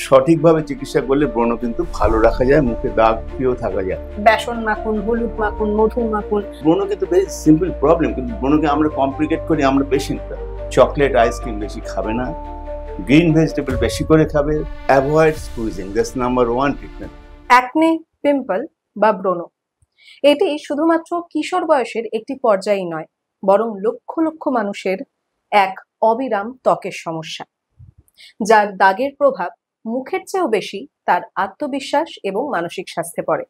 সঠিকভাবে চিকিৎসা করলে ব্রণ কিন্তু ভালো রাখা যায়, মুখে দাগ ফ্রিও থাকা যায়। বেসন মাখুন, হলুদ মাখুন, মধু মাখুন। ব্রণ কিন্তু ভেরি সিম্পল প্রবলেম, কিন্তু ব্রণকে আমরা কমপ্লিকেট করি আমরা পেশেন্টরা। চকলেট আইসক্রিম বেশি খাবে না, গ্রিন ভেজিটেবল বেশি করে খাবে, avoid squeezing, that's number 1 treatment. Acne, pimple বা ব্রণ এটি শুধুমাত্র কিশোর বয়সের একটি পর্যায়ই নয়, বরং লক্ষ লক্ষ মানুষের এক অবিরাম ত্বকের সমস্যা, যার দাগের প্রভাব মুখের চেয়েও বেশি তার আত্মবিশ্বাস এবং মানসিক স্বাস্থ্যে পড়ে।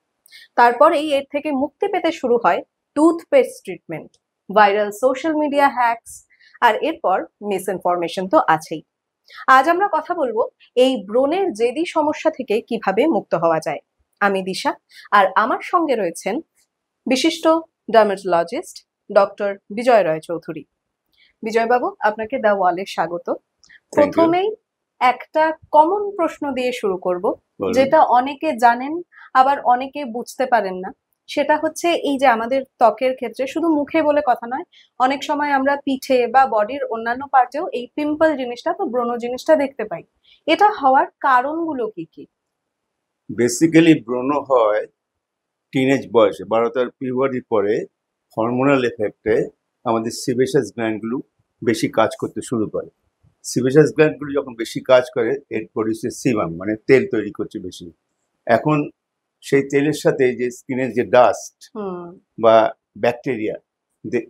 তারপরেই এর থেকে মুক্তি পেতে শুরু হয় toothpaste treatment, viral social media hacks, আর এরপর মিসইনফরমেশন তো আছেই। আজ আমরা কথা বলবো এই ব্রণের জেদি সমস্যা থেকে কিভাবে মুক্ত হওয়া যায়। আমি দিশা, আর আমার সঙ্গে রয়েছেন বিশিষ্ট ডার্মাটোলজিস্ট ডক্টর বিজয় রয় চৌধুরী। বিজয়বাবু, আপনাকে দ্য ওয়ালে স্বাগত। প্রথমেই একটা কমন প্রশ্ন দিয়ে শুরু করব, যেটা অনেকে জানেন আবার অনেকে বুঝতে পারেন না। সেটা হচ্ছে এই যে আমাদের ত্বকের ক্ষেত্রে শুধু মুখে বলে কথা নয়, অনেক সময় আমরা পিঠে বা বডির অন্যান্য পার্টেও এই পিম্পল জিনিসটা বা ব্রণ জিনিসটা দেখতে পাই। এটা হওয়ার কারণগুলো কি কি? বেসিক্যালি ব্রণ হয় টিনেজ বয়সে, 12টার পিউবার্টির পরে হরমোনাল এফেক্টে আমাদের সিবেশাস গ্ল্যান্ডগুলো বেশি কাজ করতে শুরু করে। সিবেশাস গ্ল্যান্ডগুলো যখন বেশি কাজ করে, এর প্রডিউসের সিবাম, মানে তেল তৈরি করছে বেশি। এখন সেই তেলের সাথে যে স্কিনের যে ডাস্ট বা ব্যাকটেরিয়া,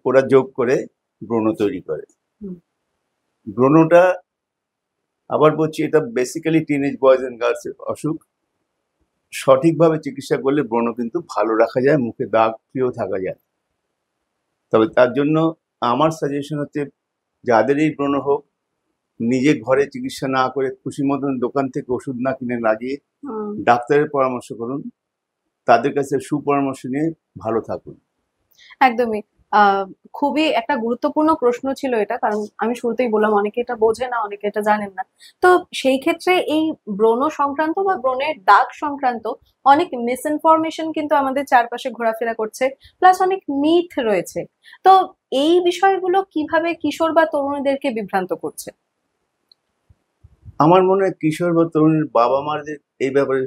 ওরা যোগ করে ব্রণ তৈরি করে। ব্রণটা আবার বলছি, এটা বেসিক্যালি টিনেজ বয়েজ অ্যান্ড গার্লসের অসুখ। সঠিকভাবে চিকিৎসা করলে ব্রণ কিন্তু ভালো রাখা যায়, মুখে দাগ ফ্রিও থাকা যায়। তবে তার জন্য আমার সাজেশন হচ্ছে, যাদের এই ব্রণ হোক, নিজে ঘরে চিকিৎসা না করে খুশি মতন দোকান থেকে ওষুধ না কিনে লাগিয়ে ডাক্তারের পরামর্শ করুন, তাদের কাছে সুপরামর্শ নিয়ে ভালো থাকুন। একদমই। খুবই একটা গুরুত্বপূর্ণ প্রশ্ন ছিল এটা, কারণ আমি শুরুতেই বললাম অনেকে এটা বোঝে না, অনেকে এটা জানেন না। তো সেই ক্ষেত্রে এই ব্রণ সংক্রান্ত বা ব্রণের দাগ সংক্রান্ত অনেক মিসইনফরমেশন কিন্তু আমাদের চারপাশে ঘোরাফেরা করছে, প্লাস অনেক মিথ রয়েছে। তো এই বিষয়গুলো কিভাবে কিশোর বা তরুণীদেরকে বিভ্রান্ত করছে? আমার মনে হয় কিশোর বা তরুণীর বাবা মাদের এই ব্যাপারে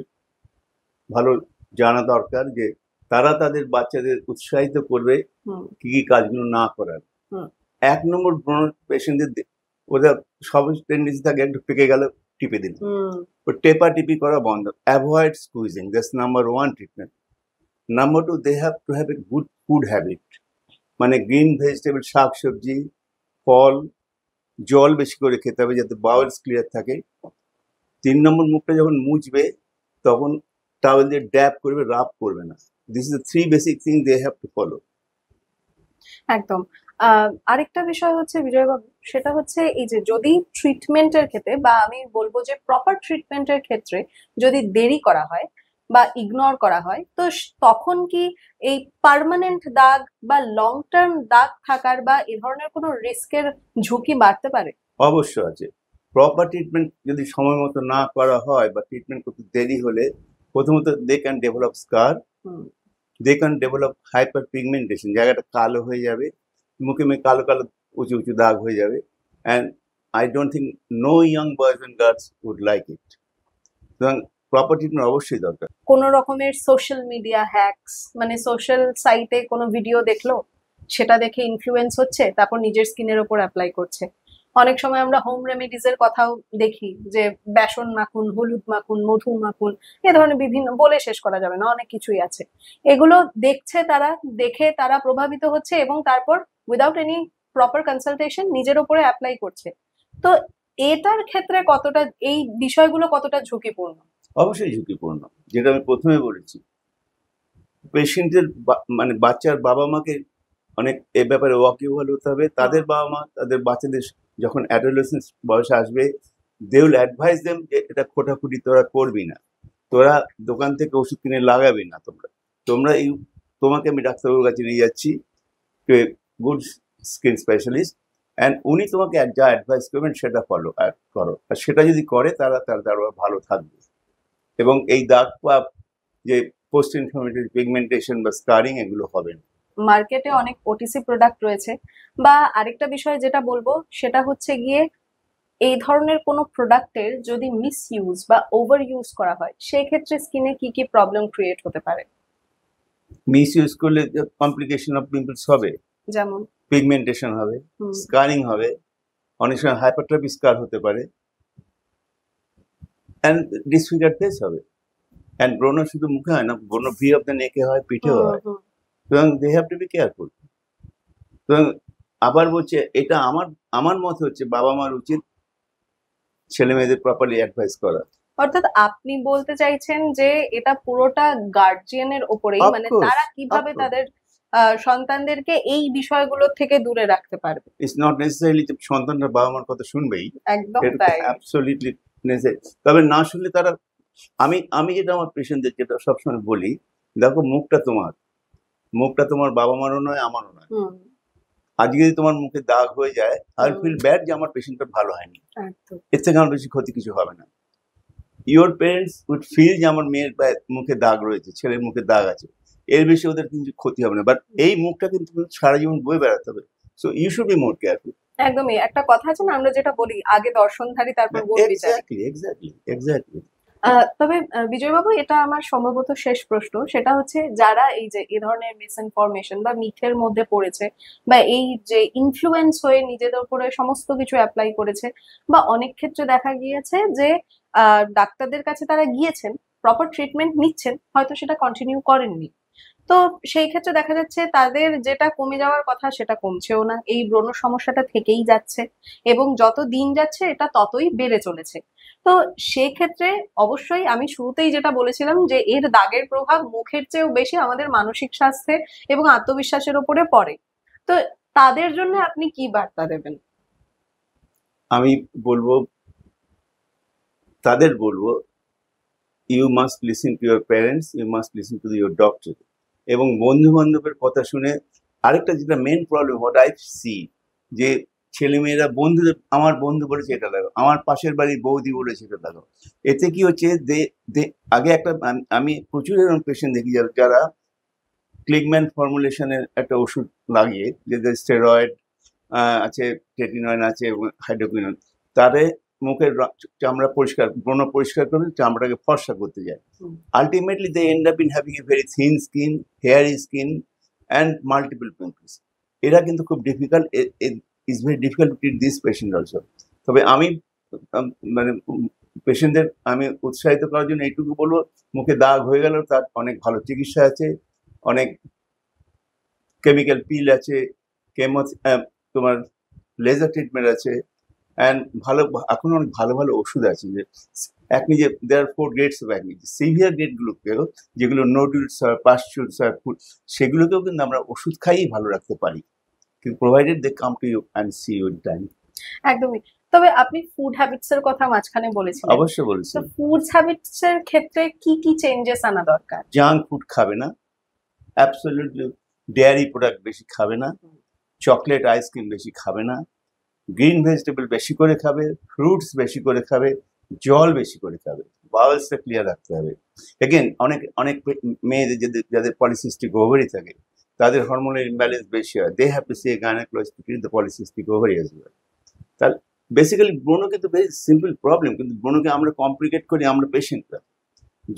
ভালো জানা দরকার, যে তারা তাদের বাচ্চাদের উৎসাহিত করবে কি কি কাজগুলো না করার। 1 নম্বর, ব্রণ পেশেন্টদের ওরা সব টেন্ডেন্সি থাকে একটু পেকে গেল টিপে দিল, ও টেপা টিপি করা বন্ধ। Avoid squeezing, that's number 1 treatment. Number 2, they have to have a good food habit, মানে গ্রিন ভেজিটেবল, শাক সবজি, ফল, জল বেশি করে খেতে হবে যাতে বাউলস ক্লিয়ার থাকে। 3 নম্বর, মুখটা যখন মুছবে তখন টাওয়েল দিয়ে ড্যাপ করবে, রাব করবে না। This is the 3 basic thing they have to follow. একদম। আরেকটা বিষয় হচ্ছে বিজয়বাবু, সেটা হচ্ছে এই যে যদি ট্রিটমেন্টের ক্ষেত্রে বা আমি বলবো যে প্রপার ট্রিটমেন্টের ক্ষেত্রে যদি দেরি করা হয় বা ইগনোর করা হয়, তো তখন কি এই পার্মানেন্ট দাগ বা লং টার্ম দাগ থাকার বা এ ধরনের কোনো রিস্কের ঝুঁকি বাড়তে পারে? অবশ্য আছে। প্রপার ট্রিটমেন্ট যদি সময় মতো না করা হয় বা ট্রিটমেন্ট করতে দেরি হলে, প্রথমত they can develop scar, they can develop hyperpigmentation, জায়গাটা কালো হয়ে যাবে, মুখে কালো কালো উঁচু উঁচু দাগ হয়ে যাবে। And I don't think no young boys and girls would like it. সুতরাং প্রপার ট্রিটমেন্ট অবশ্যই দরকার। কোনো রকমের সোশ্যাল মিডিয়া হ্যাকস, মানে সোশ্যাল সাইটে কোনো ভিডিও দেখলো, সেটা দেখে ইনফ্লুয়েন্স হচ্ছে, তারপর নিজের স্কিনের ওপর অ্যাপ্লাই করছে। অনেক সময় আমরা হোম রেমেডিজ এর কথাও দেখি, যে বেসন মাখুন, হলুদ মাখুন, মধু মাখুন, এ ধরনের বিভিন্ন, বলে শেষ করা যাবে না, অনেক কিছুই আছে। এগুলো দেখছে তারা, দেখে তারা প্রভাবিত হচ্ছে এবং তারপর উইদাউট এনি প্রপার কনসালটেশন নিজের ওপরে অ্যাপ্লাই করছে। তো এটার ক্ষেত্রে কতটা এই বিষয়গুলো কতটা ঝুঁকিপূর্ণ? অবশ্যই ঝুঁকিপূর্ণ, যেটা আমি প্রথমে বলেছি। পেশেন্টের মানে বাচ্চার বাবা মাকে অনেক এ ব্যাপারে ওয়াকিবহাল হতে হবে। তাদের বাবা মা তাদের বাচ্চাদের যখন অ্যাডোলেসেন্স বয়সে আসবে, দে উইল অ্যাডভাইস দেম যে এটা খোটাখুটি তোরা করবি না, তোরা দোকান থেকে ওষুধ কিনে লাগাবি না, তোমরা তোমাকে আমি ডাক্তারবাবুর কাছে নিয়ে যাচ্ছি, গুড স্কিন স্পেশালিস্ট, অ্যান্ড উনি তোমাকে যা অ্যাডভাইস করবেন সেটা ফলো করো। আর সেটা যদি করে তারা ভালো থাকবে, এবং এই দাগ বা যে পোস্ট ইনফ্লামেটরি পিগমেন্টেশন বা স্কারিং এগুলো হবে না। মার্কেটে অনেক ওটিসি প্রোডাক্ট রয়েছে, বা আরেকটা বিষয় যেটা বলবো সেটা হচ্ছে গিয়ে এই ধরনের কোনো প্রোডাক্টের যদি মিসইউজ বা ওভার ইউজ করা হয় সেই ক্ষেত্রে স্কিনে কি কি প্রবলেম ক্রিয়েট হতে পারে? মিস ইউজ করলে কমপ্লিকেশন অফ পিম্পলস হবে, যেমন পিগমেন্টেশন হবে, স্কারিং হবে, অনেক সময় হাইপারট্রফি স্কার হতে পারে, অ্যান্ড ডিসফিগার ফেস হবে। অ্যান্ড ব্রণ শুধু মুখে হয় না, ব্রণ ভি অফ দ্য নেকে হয়, পিঠেও হয়। সুতরাং they have to be careful. সুতরাং আবার বলছে, এটা আমার আমার মত হচ্ছে বাবা মার উচিত ছেলে মেয়েদের প্রপারলি অ্যাডভাইস করা। অর্থাৎ আপনি বলতে চাইছেন যে এটা পুরোটা গার্জিয়ানের ওপরেই, Of মানে course, তারা of কিভাবে course. তাদের সন্তানদেরকে এই বিষয়গুলোর থেকে দূরে রাখতে পারবে। ইটস নট নেসেসারিলি যে সন্তানরা বাবা মার কথা শুনবেই, একদম এটা তাই। Absolutely necessary. তবে না শুনলে তারা, আমি যেটা আমার পেশেন্টদের যেটা সবসময় বলি, দেখো মুখটা তোমার বাবা মারও নয়, আমারও নয়। আজকে যদি তোমার মুখে দাগ হয়ে যায়, আই ফিল ব্যাড যে আমার পেশেন্টটা ভালো হয়নি। একদম। এর থেকে আমার বেশি ক্ষতি কিছু হবে না। ইউর পেরেন্টস উড ফিল যে আমার মেয়ের মুখে দাগ রয়েছে, ছেলের মুখে দাগ আছে, এর বেশি ওদের কিন্তু ক্ষতি হবে না। বাট এই মুখটা কিন্তু সারা জীবন বয়ে বেড়াতে হবে। So you should be more careful. একদমই, একটা কথা আছে না, আমরা যেটা বলি আগে দর্শনধারী তারপর গুণ বিচারী। এক্স্যাক্টলি। তবে বিজয়বাবু, এটা আমার সম্ভবত শেষ প্রশ্ন, সেটা হচ্ছে যারা এই যে এই ধরনের মিসইনফরমেশন বা মিথের মধ্যে পড়েছে বা এই যে ইনফ্লুয়েন্স হয়ে নিজেদের উপরে সমস্ত কিছু অ্যাপ্লাই করেছে, বা অনেক ক্ষেত্রে দেখা গিয়েছে যে ডাক্তারদের কাছে তারা গিয়েছেন, প্রপার ট্রিটমেন্ট নিচ্ছেন, হয়তো সেটা কন্টিনিউ করেননি, তো সেই ক্ষেত্রে দেখা যাচ্ছে তাদের যেটা কমে যাওয়ার কথা সেটা কমছেও না, এই ব্রণ সমস্যাটা থেকেই যাচ্ছে এবং যত দিন যাচ্ছে এটা ততই বেড়ে চলেছে। তো সেক্ষেত্রে অবশ্যই আমি শুরুতেই যেটা বলেছিলাম যে এর দাগের প্রভাব মুখের চেয়েও বেশি আমাদের মানসিক স্বাস্থ্যে এবং আত্মবিশ্বাসের উপরে পড়ে। তো তাদের জন্য আপনি কি বার্তা দেবেন? আমি তাদের বলবো, you must listen to your parents, you must listen to your doctor. এবং বন্ধু বান্ধবের কথা শুনে, আরেকটা যেটা main problem what I see, যে ছেলেমেয়েরা বন্ধুদের, আমার বন্ধু বলেছে এটা লাগাও, আমার পাশের বাড়ির বৌদি বলেছে এটা লাগাও। এতে কি হচ্ছে, আগে একটা, আমি প্রচুর এরকম পেশেন্ট দেখি যারা ক্লিগম্যান ফর্মুলেশনের একটা ওষুধ লাগিয়ে, যে স্টেরয়েড আছে, টেটিনয়েড আছে এবং হাইড্রোকুইনন, তারে মুখের চামড়া পরিষ্কার, ব্রণ পরিষ্কার করে চামড়াটাকে ফর্সা করতে যায়। Ultimately they end up in having a very thin skin, hairy skin and multiple pimples. এরা কিন্তু খুব difficult, is very difficult to treat this patient also. তবে আমি মানে পেশেন্টদের আমি উৎসাহিত করার জন্য এইটুকু বলবো, মুখে দাগ হয়ে গেল তার অনেক ভালো চিকিৎসা আছে, অনেক কেমিক্যাল পিল আছে, তোমার লেজার ট্রিটমেন্ট আছে, অ্যান্ড এখন অনেক ভালো ভালো ওষুধ আছে। যে একনি যে দেয়ার 4 গ্রেডস অফ একনি, সিভিয়ার গ্রেডগুলোকেও, যেগুলো নোডুলস হয়, পাস্টুলস হয়, সেগুলোকেও কিন্তু আমরা ওষুধ খাইয়েই ভালো রাখতে পারি, কিন্তু provided they come to you and see you in time. একদমই। তবে আপনি ফুড হ্যাবিটস এর কথা মাঝখানে বলেছিলেন, অবশ্যই বলেছি। তো ফুড হ্যাবিটস এর ক্ষেত্রে কি কি চেঞ্জেস আনা দরকার? জাঙ্ক ফুড খাবে না, অ্যাবসলিউটলি ডেয়ারি প্রোডাক্ট বেশি খাবে না, চকলেট আইসক্রিম বেশি খাবে না, গ্রিন ভেজিটেবল বেশি করে খাবে, ফ্রুটস বেশি করে খাবে, জল বেশি করে খাবে, বাউলসটা ক্লিয়ার রাখতে হবে। এগেন অনেক অনেক মেয়েদের যাদের পলিসিস্টিক ওভারি থাকে, তাদের হরমোনাল ইমব্যালেন্স বেশি হয়, they have to see a gynaecologist to treat the polycystic ovary as well. তাহলে বেসিক্যালি ব্রণ কিন্তু ভেরি সিম্পল প্রবলেম, কিন্তু ব্রণকে আমরা কমপ্লিকেট করি আমরা পেশেন্টরা।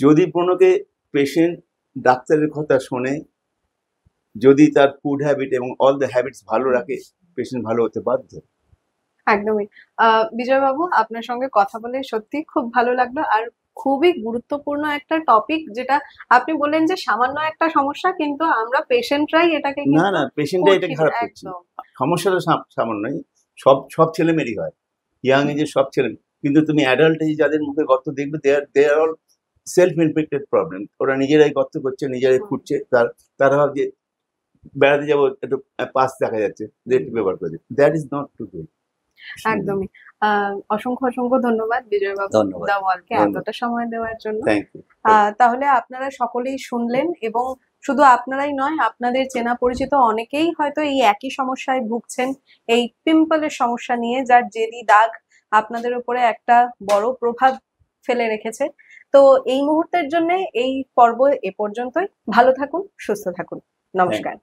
যদি ব্রণকে পেশেন্ট ডাক্তারের কথা শোনে, যদি তার ফুড হ্যাবিট এবং অল দ্য হ্যাবিটস ভালো রাখে, পেশেন্ট ভালো হতে বাধ্য। একদমই। বিজয়বাবু, আপনার সঙ্গে কথা বলে সত্যি খুব ভালো লাগলো, আর খুবই গুরুত্বপূর্ণ একটা টপিক, যেটা আপনি বললেন যে সামান্য একটা সমস্যা, কিন্তু আমরা পেশেন্টরাই এটাকে না, পেশেন্টরা এটা খারাপ করছে। সমস্যাটা সামান্যই, সব ছেলে মেয়েরই হয়, ইয়াং এজের সব ছেলে। কিন্তু তুমি অ্যাডাল্ট এজে যাদের মুখে গর্ত দেখবে, দে আর অল সেলফ ইনফেক্টেড প্রবলেম। ওরা নিজেরাই গর্ত করছে, নিজেরাই ফুটছে, তারা ভাবছে বেড়াতে যাবো, একটু পাস দেখা যাচ্ছে, একটু ব্যবহার করে, that is not too good. একদমই। অসংখ্য অসংখ্য ধন্যবাদ বিজয়বাবু দাওয়ালকে এতটা সময় দেওয়ার জন্য। তাহলে আপনারা সকলেই শুনলেন, এবং শুধু আপনারাই নয়, আপনাদের চেনা পরিচিত অনেকেই হয়তো এই একই সমস্যায় ভুগছেন, এই পিম্পলের সমস্যা নিয়ে, যার জেদি দাগ আপনাদের উপরে একটা বড় প্রভাব ফেলে রেখেছে। তো এই মুহূর্তের জন্য এই পর্ব এ পর্যন্তই। ভালো থাকুন, সুস্থ থাকুন, নমস্কার।